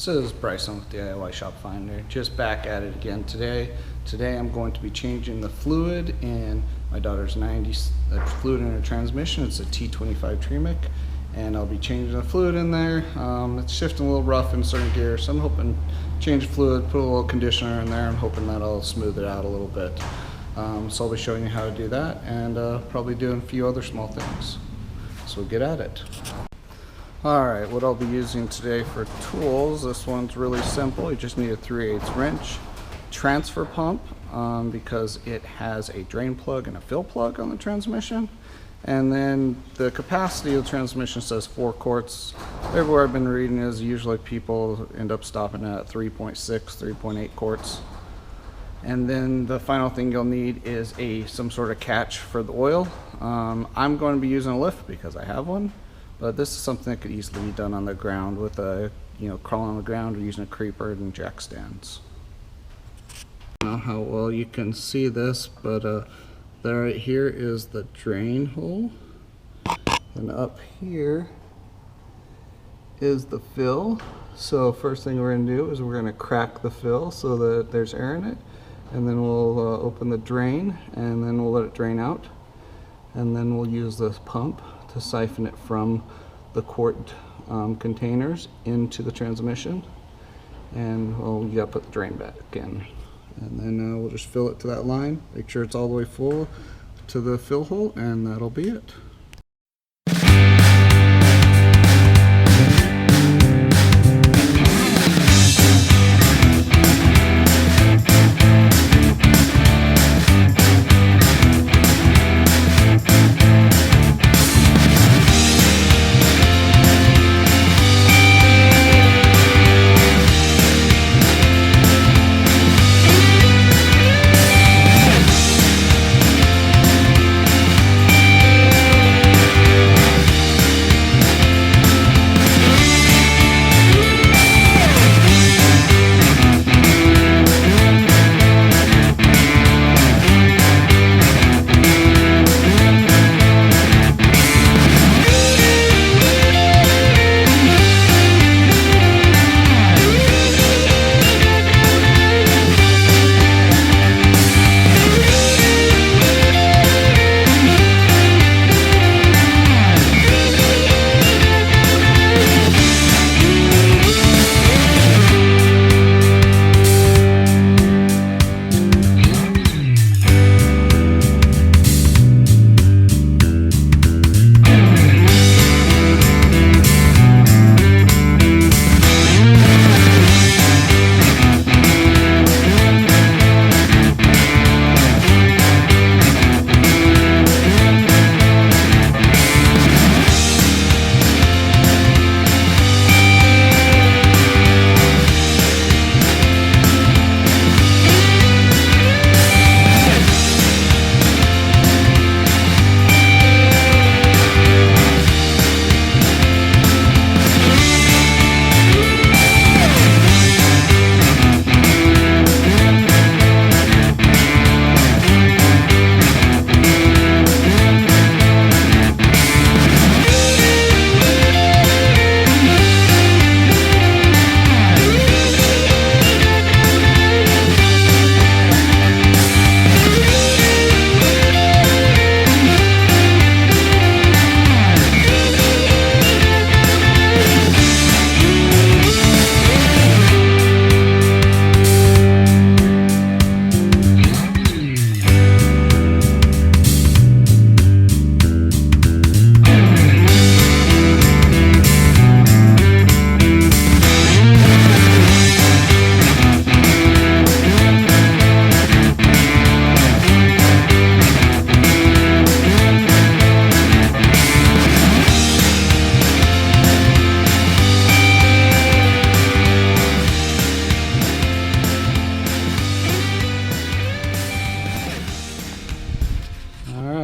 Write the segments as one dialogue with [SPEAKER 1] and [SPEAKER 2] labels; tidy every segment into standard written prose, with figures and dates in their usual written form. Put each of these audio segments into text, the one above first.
[SPEAKER 1] This is Bryson with DIY Shop Finder. Just back at it again today. Today I'm going to be changing the fluid in my daughter's 90s, the fluid in her transmission. It's a T45 Tremec, and I'll be changing the fluid in there. It's shifting a little rough in certain gears, so I'm hoping change fluid, put a little conditioner in there. I'm hoping that'll smooth it out a little bit. So I'll be showing you how to do that, and probably doing a few other small things. So we'll get at it. Alright, what I'll be using today for tools, this one's really simple. You just need a 3/8 wrench, transfer pump, because it has a drain plug and a fill plug on the transmission. And then the capacity of the transmission says 4 quarts. Everywhere I've been reading is usually people end up stopping at 3.6, 3.8 quarts. And then the final thing you'll need is some sort of catch for the oil. I'm going to be using a lift because I have one. But this is something that could easily be done on the ground with crawling on the ground or using a creeper and jack stands. I don't know how well you can see this, but there right here is the drain hole. And up here is the fill. So first thing we're going to do is we're going to crack the fill so that there's air in it. And then we'll open the drain, and then we'll let it drain out. And then we'll use this pump to siphon it from the quart containers into the transmission. And well, you gotta put the drain back in. And then we'll just fill it to that line, make sure it's all the way full to the fill hole, and that'll be it.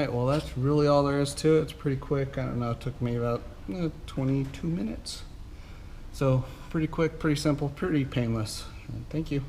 [SPEAKER 1] Well, that's really all there is to it. It's pretty quick. I don't know, it took me about 22 minutes. So pretty quick, pretty simple, pretty painless. Thank you.